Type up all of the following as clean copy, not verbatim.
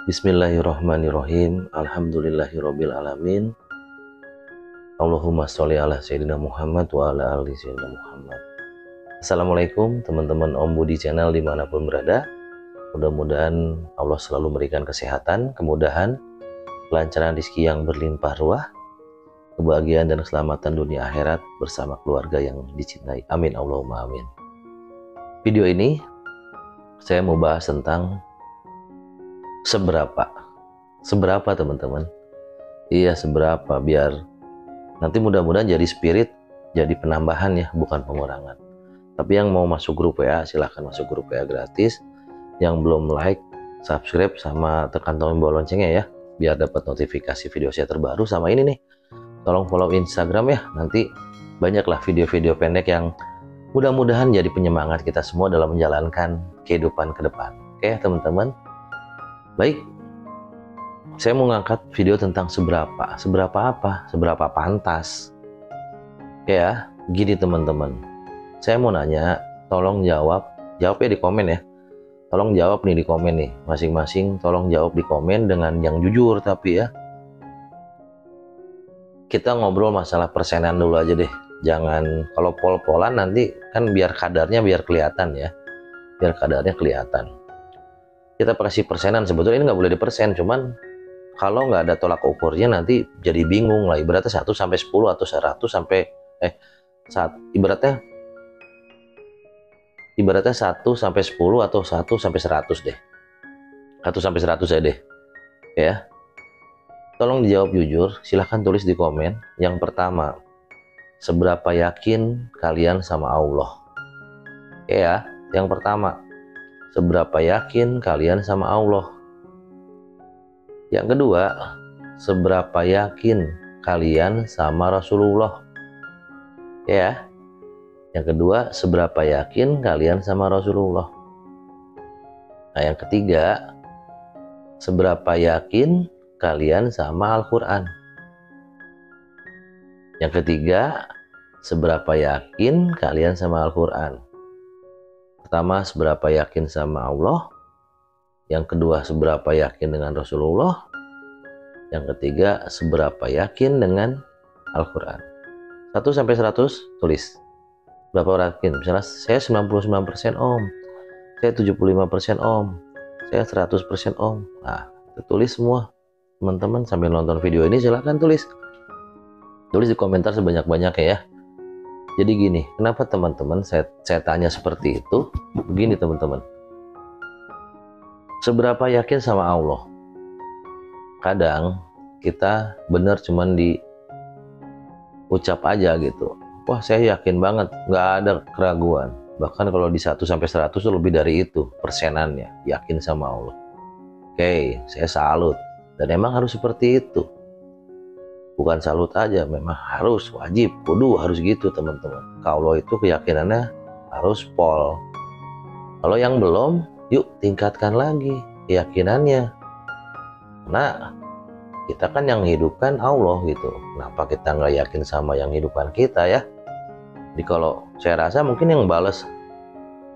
Bismillahirrahmanirrahim. Alhamdulillahirabbil alamin. Allahumma sholli ala sayyidina Muhammad wa ala ali sayyidina Muhammad. Assalamualaikum teman-teman Om Budi channel dimanapun berada. Mudah-mudahan Allah selalu memberikan kesehatan, kemudahan, kelancaran rezeki yang berlimpah ruah, kebahagiaan dan keselamatan dunia akhirat bersama keluarga yang dicintai. Amin Allahumma amin. Video ini saya mau bahas tentang seberapa teman-teman. Iya, seberapa, biar nanti mudah-mudahan jadi spirit, jadi penambahan ya, bukan pengurangan. Tapi yang mau masuk grup WA silahkan masuk grup WA gratis. Yang belum like, subscribe, sama tekan tombol loncengnya ya, biar dapat notifikasi video saya terbaru. Sama ini nih, tolong follow Instagram ya, nanti banyaklah video-video pendek yang mudah-mudahan jadi penyemangat kita semua dalam menjalankan kehidupan ke depan. Oke teman-teman. Baik, saya mau ngangkat video tentang seberapa apa, seberapa pantas. Ya, gini teman-teman. Saya mau nanya, tolong jawab ya di komen ya. Tolong jawab nih di komen nih, masing-masing tolong jawab di komen dengan yang jujur tapi ya. Kita ngobrol masalah persenan dulu aja deh. Jangan kalau pol-polan nanti kan biar kadarnya biar kelihatan ya. Biar kadarnya kelihatan. Kita kasih persenan, sebetulnya ini nggak boleh dipersen, cuman kalau nggak ada tolak ukurnya nanti jadi bingung lah. Ibaratnya 1 sampai 10 atau 100 sampai ibaratnya 1 sampai 10 atau 1 sampai 100 deh. 1 sampai 100 ya deh. Ya. Tolong dijawab jujur, silahkan tulis di komen. Yang pertama, seberapa yakin kalian sama Allah? Ya, yang pertama, seberapa yakin kalian sama Allah? Yang kedua, seberapa yakin kalian sama Rasulullah? Ya. Yang kedua, seberapa yakin kalian sama Rasulullah? Nah, yang ketiga, seberapa yakin kalian sama Al-Quran? Yang ketiga, seberapa yakin kalian sama Al-Quran? Pertama, seberapa yakin sama Allah. Yang kedua, seberapa yakin dengan Rasulullah. Yang ketiga, seberapa yakin dengan Al-Quran. 1 sampai 100 tulis. Berapa yakin? Misalnya saya 99% Om. Saya 75% Om. Saya 100% Om. Nah, tulis semua. Teman-teman sambil nonton video ini silahkan tulis. Tulis di komentar sebanyak-banyaknya ya. Jadi gini, kenapa teman-teman saya tanya seperti itu? Begini teman-teman. Seberapa yakin sama Allah? Kadang kita benar cuman diucap aja gitu. Wah, saya yakin banget, nggak ada keraguan. Bahkan kalau di 1 sampai 100 itu lebih dari itu persenannya, yakin sama Allah. Oke, saya salut. Dan emang harus seperti itu. Bukan salut aja, memang harus, wajib, kudu harus gitu teman-teman. Kalau itu keyakinannya harus pol. Kalau yang belum, yuk tingkatkan lagi keyakinannya. Nah, kita kan yang hidupkan Allah gitu. Kenapa kita nggak yakin sama yang hidupkan kita ya? Jadi kalau saya rasa mungkin yang bales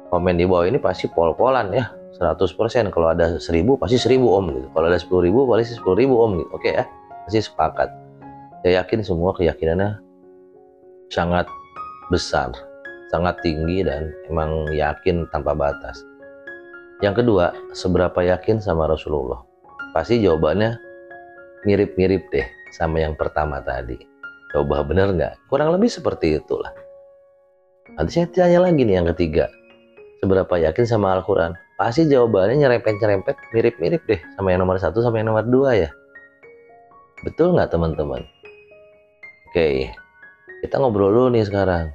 komen di bawah ini pasti pol-polan ya. 100%. Kalau ada 1000 pasti 1000 Om gitu. Kalau ada 10.000 pasti 10.000 Om gitu. Oke ya, pasti sepakat. Saya yakin semua keyakinannya sangat besar, sangat tinggi, dan emang yakin tanpa batas. Yang kedua, seberapa yakin sama Rasulullah? Pasti jawabannya mirip-mirip deh sama yang pertama tadi. Coba bener nggak? Kurang lebih seperti itulah. Nanti saya tanya lagi nih yang ketiga. Seberapa yakin sama Al-Quran? Pasti jawabannya nyerempet-nyerempet mirip-mirip deh sama yang nomor 1 sama yang nomor 2 ya. Betul nggak teman-teman? Oke, kita ngobrol dulu nih sekarang.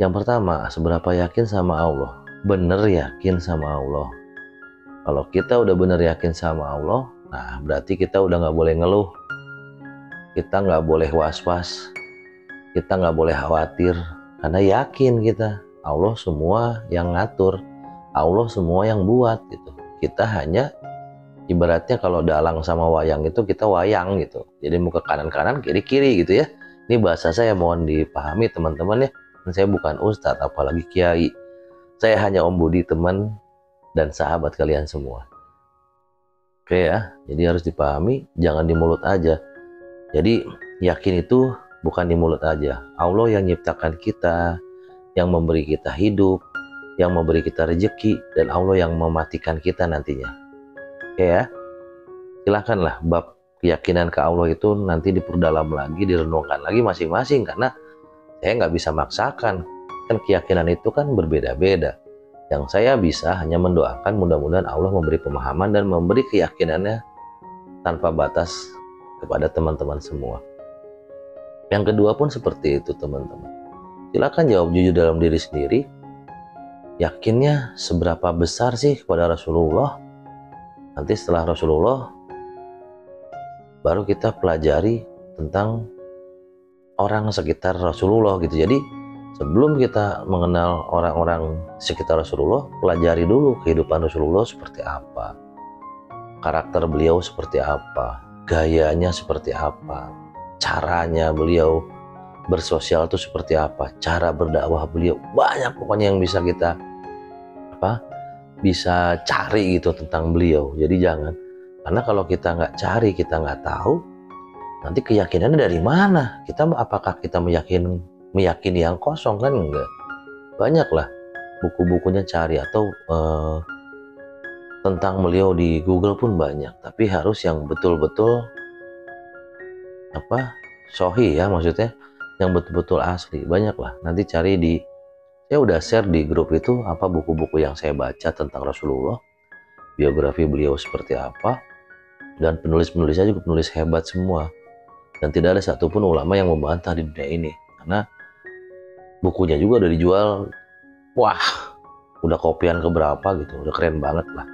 Yang pertama, seberapa yakin sama Allah? Bener yakin sama Allah. Kalau kita udah bener yakin sama Allah, nah berarti kita udah nggak boleh ngeluh. Kita nggak boleh was-was. Kita nggak boleh khawatir. Karena yakin kita, Allah semua yang ngatur. Allah semua yang buat gitu. Kita hanya ibaratnya kalau dalang sama wayang itu kita wayang gitu. Jadi mau ke kanan-kanan, kiri-kiri gitu ya. Ini bahasa saya, mohon dipahami teman-teman ya. Dan saya bukan ustadz apalagi kiai. Saya hanya Om Budi, teman dan sahabat kalian semua. Oke ya, jadi harus dipahami, jangan di mulut aja. Jadi yakin itu bukan di mulut aja. Allah yang nyiptakan kita, yang memberi kita hidup, yang memberi kita rezeki, dan Allah yang mematikan kita nantinya. Oke ya, silakanlah bab keyakinan ke Allah itu nanti diperdalam lagi, direnungkan lagi masing-masing, karena saya nggak bisa maksakan. Kan keyakinan itu kan berbeda-beda. Yang saya bisa hanya mendoakan mudah-mudahan Allah memberi pemahaman dan memberi keyakinannya tanpa batas kepada teman-teman semua. Yang kedua pun seperti itu teman-teman. Silakan jawab jujur dalam diri sendiri. Yakinnya seberapa besar sih kepada Rasulullah? Nanti setelah Rasulullah baru kita pelajari tentang orang sekitar Rasulullah gitu. Jadi sebelum kita mengenal orang-orang sekitar Rasulullah, pelajari dulu kehidupan Rasulullah seperti apa, karakter beliau seperti apa, gayanya seperti apa, caranya beliau bersosial itu seperti apa, cara berdakwah beliau, banyak pokoknya yang bisa kita bisa cari gitu tentang beliau. Jadi jangan, karena kalau kita nggak cari, kita nggak tahu, nanti keyakinannya dari mana? Apakah kita meyakini yang kosong? Kan enggak. Banyaklah buku-bukunya cari, atau tentang beliau di Google pun banyak, tapi harus yang betul-betul sahih ya, maksudnya yang betul-betul asli. Banyaklah, nanti cari saya udah share di grup itu buku-buku yang saya baca tentang Rasulullah, biografi beliau seperti apa, dan penulis-penulisnya juga penulis hebat semua, dan tidak ada satupun ulama yang membantah di dunia ini, karena bukunya juga udah dijual, wah udah kopian keberapa gitu, udah keren banget lah.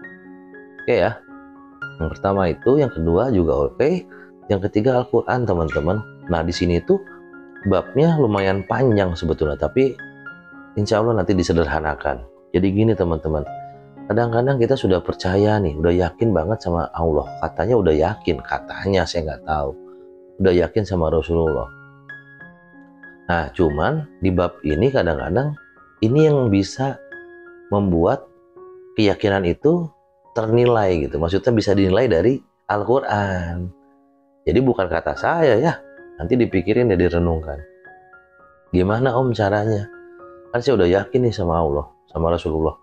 Oke ya, yang pertama itu, yang kedua juga oke, yang ketiga Al-Quran teman-teman. Nah di sini tuh babnya lumayan panjang sebetulnya, tapi insya Allah nanti disederhanakan. Jadi gini teman-teman, kadang-kadang kita sudah percaya nih, udah yakin banget sama Allah, katanya udah yakin, katanya saya nggak tahu, udah yakin sama Rasulullah. Nah cuman di bab ini kadang-kadang ini yang bisa membuat keyakinan itu ternilai gitu, maksudnya bisa dinilai dari Al-Quran. Jadi bukan kata saya ya, nanti dipikirin dan direnungkan. Gimana om caranya? Kan saya udah yakin nih sama Allah, sama Rasulullah.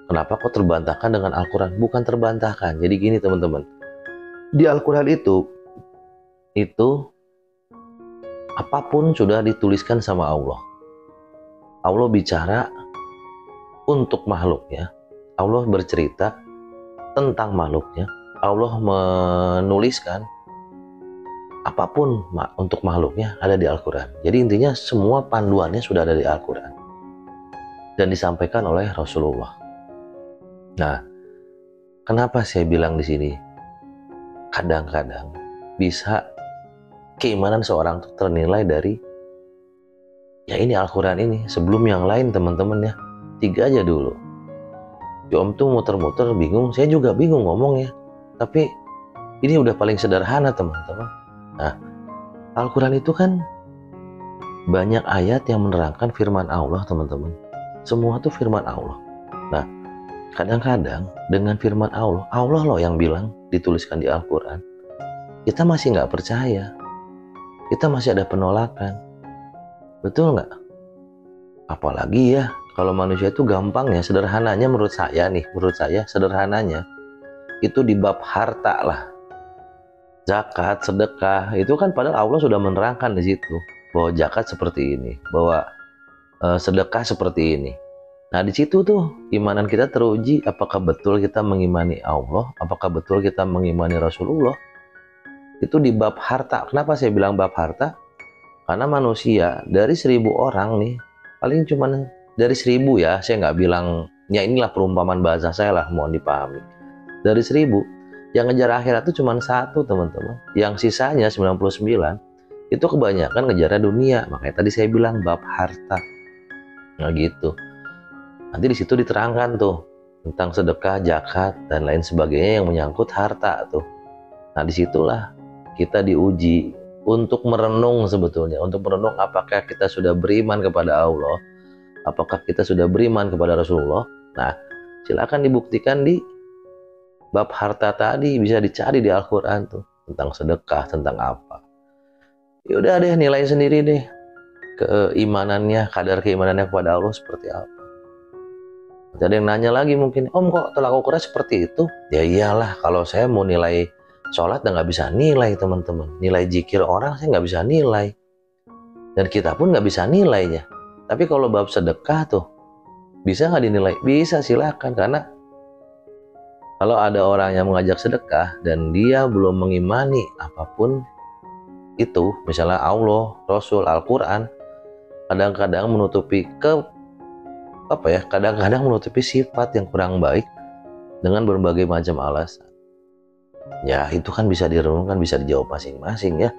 Kenapa kok terbantahkan dengan Al-Quran? Bukan terbantahkan. Jadi gini teman-teman, di Al-Quran itu apapun sudah dituliskan sama Allah. Allah bicara untuk makhluknya, Allah bercerita tentang makhluknya, Allah menuliskan apapun untuk makhluknya ada di Al-Quran. Jadi intinya semua panduannya sudah ada di Al-Quran dan disampaikan oleh Rasulullah. Nah, kenapa saya bilang di sini kadang-kadang bisa keimanan seorang itu ternilai dari ya ini Al-Quran ini, sebelum yang lain teman-teman ya. 3 aja dulu. Om tuh muter-muter bingung, saya juga bingung ngomongnya. Tapi ini udah paling sederhana teman-teman. Nah, Al-Quran itu kan banyak ayat yang menerangkan firman Allah teman-teman. Semua tuh firman Allah. Nah, kadang-kadang dengan firman Allah, Allah loh yang bilang dituliskan di Al-Quran, kita masih nggak percaya, kita masih ada penolakan. Betul nggak? Apalagi ya kalau manusia itu gampang ya, sederhananya menurut saya sederhananya itu di bab harta lah, zakat, sedekah, itu kan padahal Allah sudah menerangkan di situ bahwa zakat seperti ini, bahwa sedekah seperti ini. Nah di situ tuh imanan kita teruji, apakah betul kita mengimani Allah, apakah betul kita mengimani Rasulullah. Itu di bab harta. Kenapa saya bilang bab harta? Karena manusia dari 1000 orang nih, paling cuman dari 1000 ya, saya nggak bilang, ya inilah perumpamaan bahasa saya lah, mohon dipahami. Dari 1000, yang ngejar akhirat itu cuma 1 teman-teman. Yang sisanya 99, itu kebanyakan ngejarnya dunia. Makanya tadi saya bilang bab harta. Nah gitu. Nanti di situ diterangkan tuh tentang sedekah, zakat, dan lain sebagainya yang menyangkut harta tuh. Nah disitulah kita diuji untuk merenung sebetulnya, untuk merenung apakah kita sudah beriman kepada Allah, apakah kita sudah beriman kepada Rasulullah. Nah silakan dibuktikan di bab harta tadi bisa dicari di Al-Quran tuh, tentang sedekah, tentang apa. Ya udah deh, nilai sendiri deh keimanannya, kadar keimanannya kepada Allah seperti apa. Nanti ada yang nanya lagi mungkin, Om kok tolak ukurnya seperti itu? Ya iyalah, kalau saya mau nilai sholat nggak bisa nilai teman-teman, nilai zikir orang saya nggak bisa nilai, dan kita pun nggak bisa nilainya. Tapi kalau bab sedekah tuh bisa nggak dinilai? Bisa, silakan. Karena kalau ada orang yang mengajak sedekah dan dia belum mengimani apapun itu, misalnya Allah, Rasul, Al-Quran, kadang-kadang menutupi kadang-kadang menutupi sifat yang kurang baik dengan berbagai macam alasan. Ya itu kan bisa direnungkan, bisa dijawab masing-masing ya.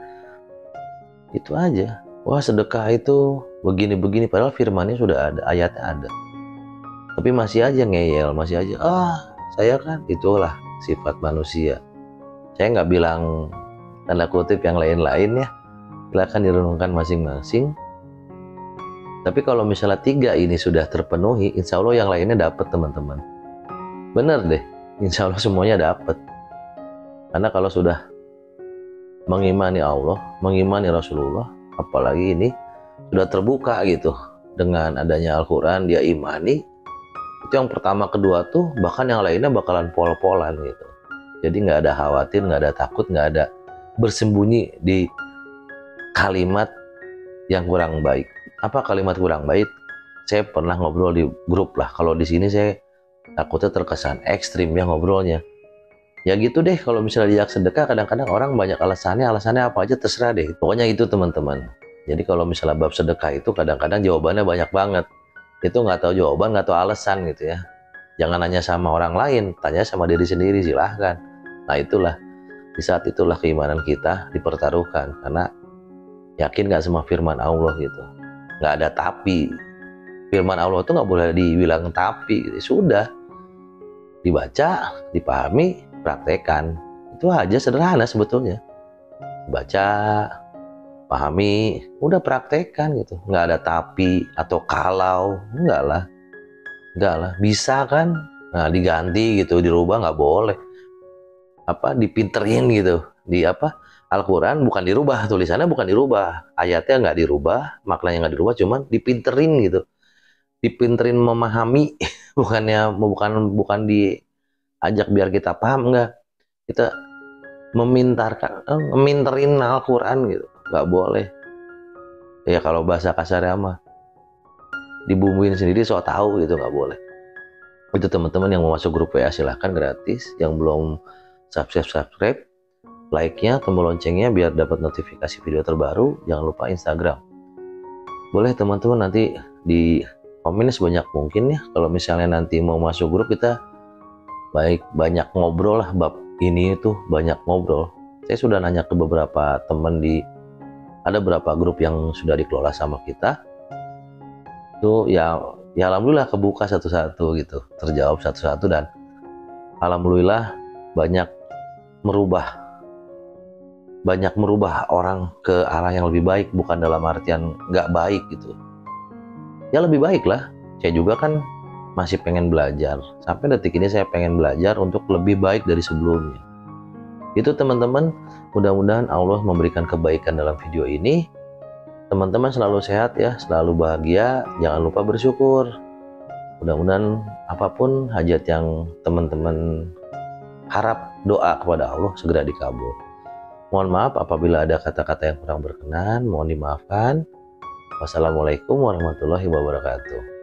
Itu aja. Wah sedekah itu begini-begini, padahal firmannya sudah ada, ayatnya ada. Tapi masih aja ngeyel, masih aja saya kan, itulah sifat manusia. Saya nggak bilang tanda kutip yang lain-lain ya, silakan direnungkan masing-masing. Tapi kalau misalnya 3 ini sudah terpenuhi, insya Allah yang lainnya dapat teman-teman. Bener deh, insya Allah semuanya dapat. Karena kalau sudah mengimani Allah, mengimani Rasulullah, apalagi ini sudah terbuka gitu dengan adanya Al-Quran, dia imani. Itu yang pertama, kedua tuh bahkan yang lainnya bakalan pol-polan gitu. Jadi nggak ada khawatir, nggak ada takut, nggak ada bersembunyi di kalimat yang kurang baik. Apa kalimat kurang baik? Saya pernah ngobrol di grup lah. Kalau di sini saya takutnya terkesan ekstrim ya ngobrolnya. Ya gitu deh, kalau misalnya diajak sedekah kadang-kadang orang banyak alasannya apa aja terserah deh. Pokoknya itu teman-teman. Jadi kalau misalnya bab sedekah itu kadang-kadang jawabannya banyak banget. Itu nggak tahu jawaban, nggak tahu alasan gitu ya. Jangan nanya sama orang lain, tanya sama diri sendiri, silahkan. Nah itulah, di saat itulah keimanan kita dipertaruhkan. Karena yakin nggak sama firman Allah gitu. Nggak ada tapi. Firman Allah itu nggak boleh dibilang tapi gitu. Sudah dibaca, dipahami, praktekan. Itu aja, sederhana sebetulnya. Baca, pahami, udah praktekan gitu. Nggak ada tapi atau kalau, enggak lah, bisa kan. Nah diganti gitu, dirubah nggak boleh. Dipinterin gitu, Al-Quran bukan dirubah, tulisannya bukan dirubah, ayatnya nggak dirubah, maknanya nggak dirubah, cuman dipinterin gitu, dipinterin memahami. bukan diajak biar kita paham, enggak, kita meminterin Al-Quran gitu, nggak boleh. Ya kalau bahasa kasarnya mah dibumbuin sendiri, so tahu gitu, nggak boleh. Itu teman-teman yang mau masuk grup WA silahkan, gratis. Yang belum subscribe, like-nya, tombol loncengnya biar dapat notifikasi video terbaru. Jangan lupa Instagram. Boleh teman-teman nanti di komen sebanyak mungkin ya. Kalau misalnya nanti mau masuk grup, kita banyak ngobrol lah, bab ini itu banyak ngobrol. Saya sudah nanya ke beberapa teman ada beberapa grup yang sudah dikelola sama kita. Itu ya alhamdulillah kebuka satu-satu gitu, terjawab satu-satu, dan alhamdulillah banyak merubah orang ke arah yang lebih baik, bukan dalam artian nggak baik gitu. Ya lebih baik lah. Saya juga kan masih pengen belajar. Sampai detik ini saya pengen belajar untuk lebih baik dari sebelumnya. Itu teman-teman, mudah-mudahan Allah memberikan kebaikan dalam video ini. Teman-teman selalu sehat ya, selalu bahagia, jangan lupa bersyukur. Mudah-mudahan apapun hajat yang teman-teman harap, doa kepada Allah segera dikabul. Mohon maaf apabila ada kata-kata yang kurang berkenan, mohon dimaafkan. Wassalamualaikum warahmatullahi wabarakatuh.